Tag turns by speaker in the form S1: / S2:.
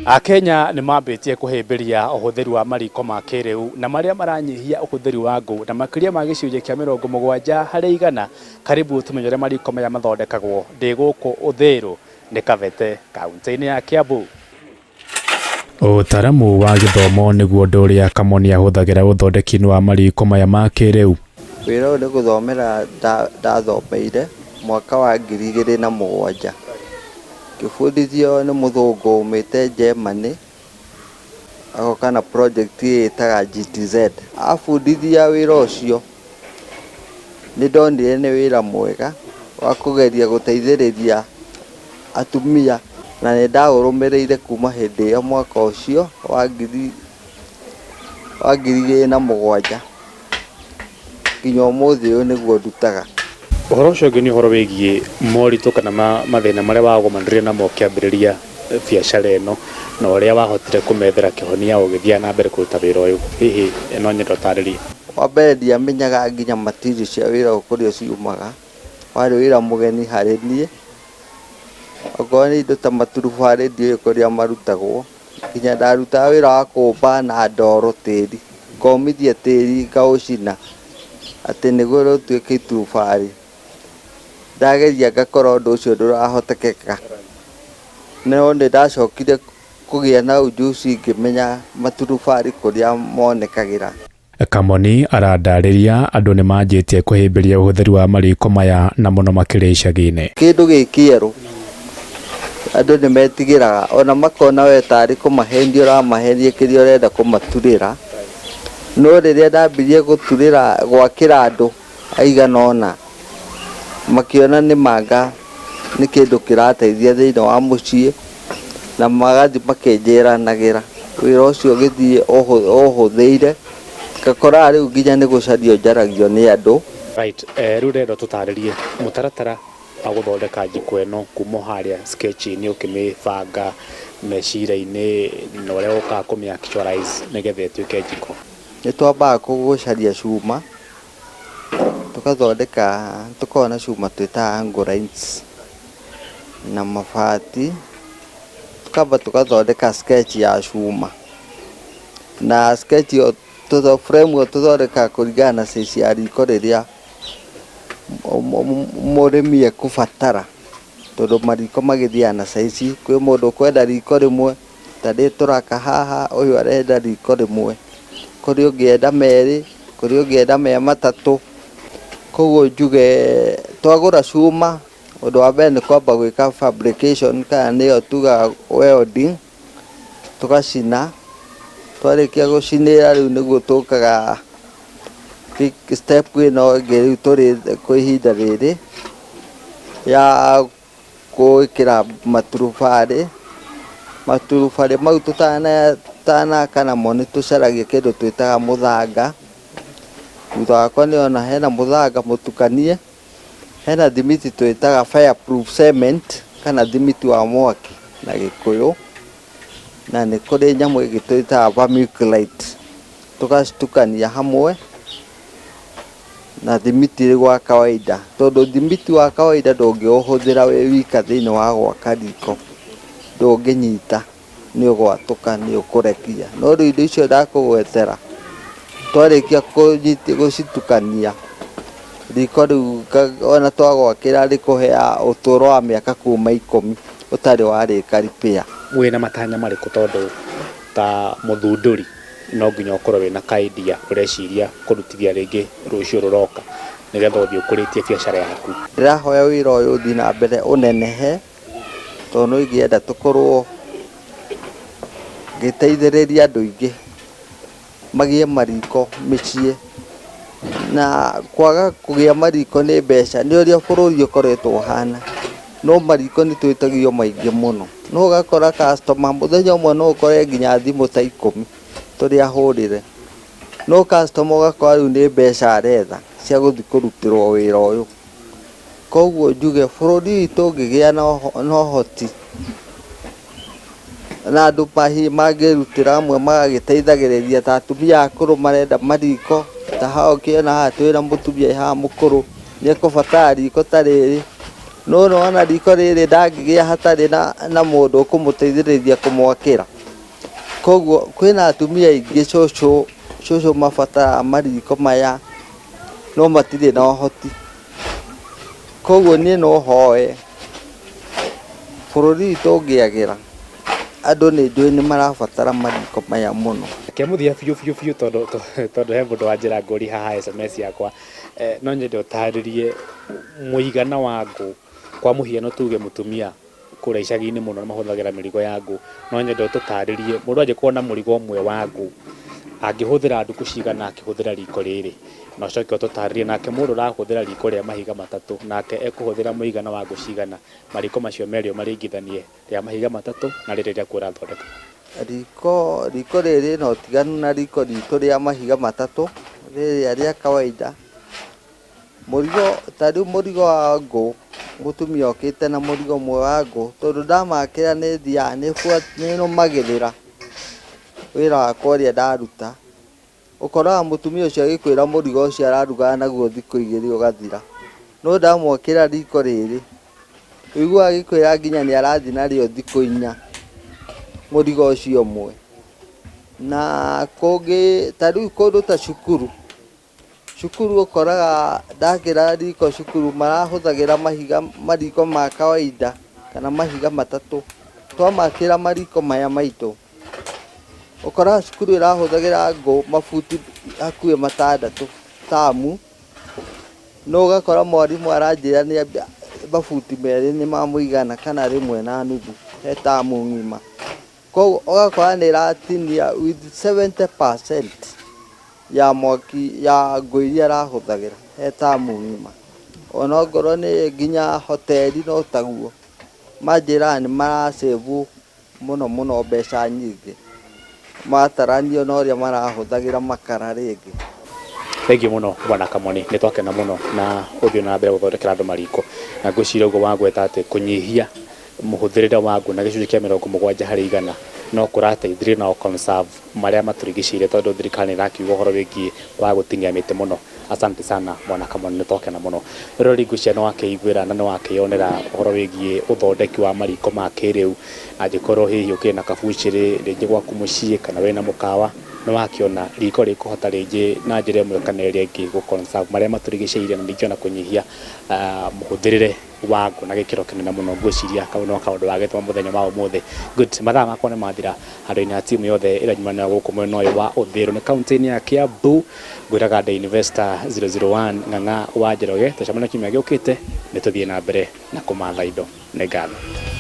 S1: Akenya nĩ mambĩtie kũhĩmbĩria ũhũthĩri wa mariko ma kĩrĩu na marĩa maranyihia ũhũthĩri wa ngũ na makĩria ma gĩcunjĩ kĩa 70 harĩ igana. Karibu tumenyere mariko maya mathondekagwo ndĩ gũkũ Uthiru nĩ Kabete kaunti-inĩ ya Kiambu. Ũtaaramu wa gĩthomo nĩguo ũndũ ũrĩa Kamoni ahũthagĩra ũthondeki-inĩ wa mariko maya ma kĩrĩu.
S2: Wĩra ũyũ nĩ gũthomera ndathomeire mwaka wa 2007. Ngĩbundithio nĩ mũthũngũ umĩte Germany agoka na project ĩtaga GTZ. Abundithia wĩra ũcio nĩ ndonire nĩ wĩra mwega wa kũgeria gũteithĩrĩria atumia na nĩ ndaũrũmĩrĩire kuma hĩndĩ ĩyo mwaka ũcio wa 2007 nginya ũmũthĩ ũyũ nĩguo ndutaga.
S1: Ũhoro ũcio ũngĩ nĩ ũhoro wĩgiĩ moritũ kana mathĩna marĩa wagomanĩrĩire namo ũkĩambĩrĩria biacara ĩno na ũrĩa wahotire kũmethera kĩhonia ũgĩthiĩ na mbere kũruta wĩra ũyũ. Hihi no nyende ũtaarĩrie.
S2: Wa mbere ndiamenyaga nginya material cia wĩra ũyũ kũrĩa ciumaga, warĩ wĩra mũgeni harĩ niĩ. Okorwo nĩ indo ta maturubarĩ ndiũĩ kũrĩa marutagwo, nginya ndarutaga wĩra wa kũmba na ndoro tĩri, ngomithia tĩri ngaũcina atĩ nĩguo rũtuĩke iturubarĩ. Ndageria ngakora ũndũ ũcio ndũrahotekeka, no nĩ ndacokire kũgĩa na ujuzi ngĩmenya maturubarĩ kũrĩa monekagĩra.
S1: Kamoni arandarĩria andũ nĩ manjĩtie kũhĩmbĩria ũhũthĩri wa mariko maya na mũno makĩria icagi-inĩ.
S2: Kĩndũ gĩkĩerũ andũ nĩ metigĩraga ona makona we tarĩ kũmahendia ũramahendia kĩrĩa ũrenda kũmaturĩra, no rĩrĩa ndambirie gũturĩra gwakĩra andũ aigana ũna makĩona nĩ manga nĩ kĩndũ kĩrateithia thĩinĩ wa mũciĩ na magathiĩ makĩnjĩranagĩra, wĩra ũcio ũgĩthiĩ ũhũthĩire ngakora rĩu nginya nĩ gũcario njaragio nĩ andũ.
S1: Right, rĩu rendo tũtarĩrie mũtaratara wa gũthondeka njiko ĩno kuma harĩa sketch-inĩ ũkĩmĩbanga meciria-inĩ na ũrĩa ũkaga kũmĩ-actualize nĩgetha ĩtuĩke njiko.
S2: Nĩ twambaga gũcaria cuma tũgathondeka, tũkoragwo na cuma twĩtaga angle lines na mabati, tũkamba tũgathondeka sketch ya cuma na sketch ĩyo frame ĩyo tũthondekaga kũringana na size ya riko rĩrĩa mũrĩmi ekũbatara, tondũ mariko magĩthiaga na size. Kwĩ mũndũ ũkwenda riko rĩmwe ta rĩrĩ tũraka haha, ũyũ arenda riko rĩmwe, kũrĩ ũngĩenda merĩ, kũrĩ ũngĩenda me matatũ. Koguo njuge twagũra cuma, ũndũ wa mbere nĩ kwamba gwĩka fabrication kana nĩyo tugaga welding, tũgacina. Twarĩkia gũcinĩra rĩu nĩguo tũkaga step ĩno ĩngĩ rĩu tũrĩ kwa ihinda rĩrĩ ya gwĩkĩra maturubarĩ. Maturubarĩ mau tũtanaka namo nĩ tũcaragia kĩndũ twĩtaga mũthanga. Thutha wakwa nĩona hena mũthanga mũtukanie, hena thimiti twĩtaga fireproof cement kana thimiti wa mwaki na Gĩkũyũ, na nĩ kũrĩ nyamũ ĩngĩ twĩtaga vermiculite, tũgacitukania hamwe na thimiti gwa kawaida, tondũ thimiti wa kawaida ndũngĩũhũthĩra wĩ wika thĩinĩ wa gwaka riko, ndũngĩnyita, nĩ ũgwatũka, nĩ ũkũrekia. No rĩu indo icio ndakũgwetera twarĩkia gũcitukania, riko rĩu ona twagwakĩra rĩkũheaga ũtũũro wa mĩaka kuma 10 ũtarĩ warĩka repair.
S1: Wĩna matanya marĩkũ, tondũ ta mũthundũri no nginya ũkorwo wĩna kaidia ũreciria kũrutithia rĩngĩ rũciũ rũroka nĩgetha ũthiĩ ũkũrĩtie biacara yaku?
S2: Ndĩrahoya wĩra ũyũ ũthiĩ na mbere ũnenehe, tondũ no ingĩenda tũkorwo ngĩteithĩrĩria andũ aingĩ magĩe mariko mĩciĩ, na kwaga kũgĩa mariko nĩ mbeca, nĩ ũrĩa bũrũri ũkoretwo ũhana. No mariko nĩ twĩtagio maingĩ mũno, no ũgakora customer mũthenya ũmwe no ũkore nginya thimũ ta 10 tũrĩa ahũrĩre, no customer ũgakora rĩu nĩ mbeca aretha cia gũthiĩ kũrutĩrwo wĩra ũyũ. Koguo njuge bũrũri witũ ũngĩgĩa na ũhoti na andũ mangĩrutĩra amwe magagĩteithagĩrĩria, ta atumia akũrũ marenda mariko, ta hao ũkĩona haha twĩna mũtumia haha mũkũrũ nĩ ekũbatara riko ta rĩrĩ, no nona riko rĩrĩ ndangĩgĩa hatarĩ na mũndũ ũkũmũteithĩrĩria kũmwakĩra, koguo kwina atumia aingĩ cũcũ mabataraga mariko maya no matirĩ na ũhoti, koguo niĩ no hoe bũrũri witũ ũngĩagĩra andũ nĩ njũĩ nĩ marabatara mariko maya mũno.
S1: Kĩmuthia biũ tondũ he mũndũ wa njĩra ngũri haha SMS yakwa, no nyende ũtarĩrie mũigana wa ngũ, kwa mũhiano tuge mũtumia kũrĩa icagi-inĩ mũno mahũthagĩra mĩrigo ya ngũ, no nyende ũtũtarĩrie mũndũ angĩkorwo na mũrigo ũmwe wa ngũ angĩhũthĩra ndukũ cigana akĩhũthĩra riko rĩrĩ, na ũcoke ũtũtarĩrie nake mũndũ ũrahũthĩra riko rĩa mahiga matatũ nake ekũhũthĩra mũigana wa ngũ cigana, mariko macio merĩ ũmaringithanie, rĩa mahiga matatũ na rĩrĩ rĩaku ũrathondeka.
S2: Riko rĩrĩ no tiganu na riko ritũ rĩa mahiga matatũ rĩrĩa rĩa kawaida. Mũrigo ta rĩu mũrigo wa ngũ, mũtumia okĩte na mũrigo ũmwe wa ngũ, tondũ ndamakĩra nĩ thiaga nĩ nũmagĩrĩra wĩra wakwa ũrĩa ndaruta, ũkoraga mũtumia ũcio agĩkwĩra mũrigo ũcio ararugaga naguo thikũ igĩrĩ ũgathira, no ndamwakĩra riko rĩrĩ ũiguaga agĩkwĩra nginya nĩ arathiĩ narĩo thikũ 4 mũrigo ũcio ũmwe. Na kũngĩ ta rĩu kũndũ ta cukuru ũkoraga ndakĩra riko cukuru marahũthagĩra mariko ma kawaida kana mahiga matatũ, twamakĩra mariko maya maitũ ũkoraga cukuru ĩrahũthagĩra ngũ mabuti hakuhĩ 6 tamu, no ũgakora mwarimũ aranjĩra nĩ mabuti merĩ nĩ mamũigana kana 1.5 he tamu ng'ima, koguo ũgakora nĩ ĩratinia with 70% ya mwaki ya ngũ iria arahũthagĩra he tamu ng'ima. Ona ngorwo nĩ nginya hoteli no taguo, manjĩraga nĩ marasĩvu mũno mbeca nyingĩ mataranio na ũrĩa marahũthagĩra makara rĩngĩ.
S1: Thengiũ mũno Bwana Kamoni, nĩ twakena mũno na ũthiũ na mbere gũthondekera andũ mariko, na ngwĩciria ũguo wagweta atĩ kũnyihia mũhũthĩrĩre wa ngũ na gĩcunjĩ kĩa 70% no kũrateithĩrĩria na conserve marĩa matũrigicĩirie, tondũ thirikari ĩrakiuga ũhoro wĩgiĩ wa gũtinia mĩtĩ mũno. Asante sana Bwana Kamoni, nĩ twakena mũno. Rĩrĩ ngwĩciria nĩ wakĩiguĩra na nĩ wakĩonera ũhoro wĩgiĩ ũthondeki wa mariko ma kĩrĩu, angĩkorwo hihi ũkĩrĩ na kabuchĩrĩ rĩngĩ gwaku mũciĩ kana wĩna mũkawa, nĩ wakĩona riko rĩkũhota rĩngĩ na njĩra ĩmwe kana ĩrĩa ĩngĩ gũ conserve marĩa matũrigicĩirie na ningĩ ona kũnyihia mũhũthĩrĩre wa ngũ na gĩkĩro kĩnene mũno. Ngwĩciria kau no kaũndũ wagĩtũma mũthenya wa ũmũthĩ. Good, mathaa makwa nĩ mathira handũ-inĩ ha timu yothe ĩrĩa nyumanĩra gũkũ mwena ũyũ wa Ũthĩĩro nĩ kaũntĩ-inĩ ya Kiambu, ngwĩraga The Investor 001 Ng'ang'a wa Njoroge, tũcemania kiumia gĩũkĩte, nĩ tũthiĩ na mbere na kũmatha indo. Nĩ ngatho.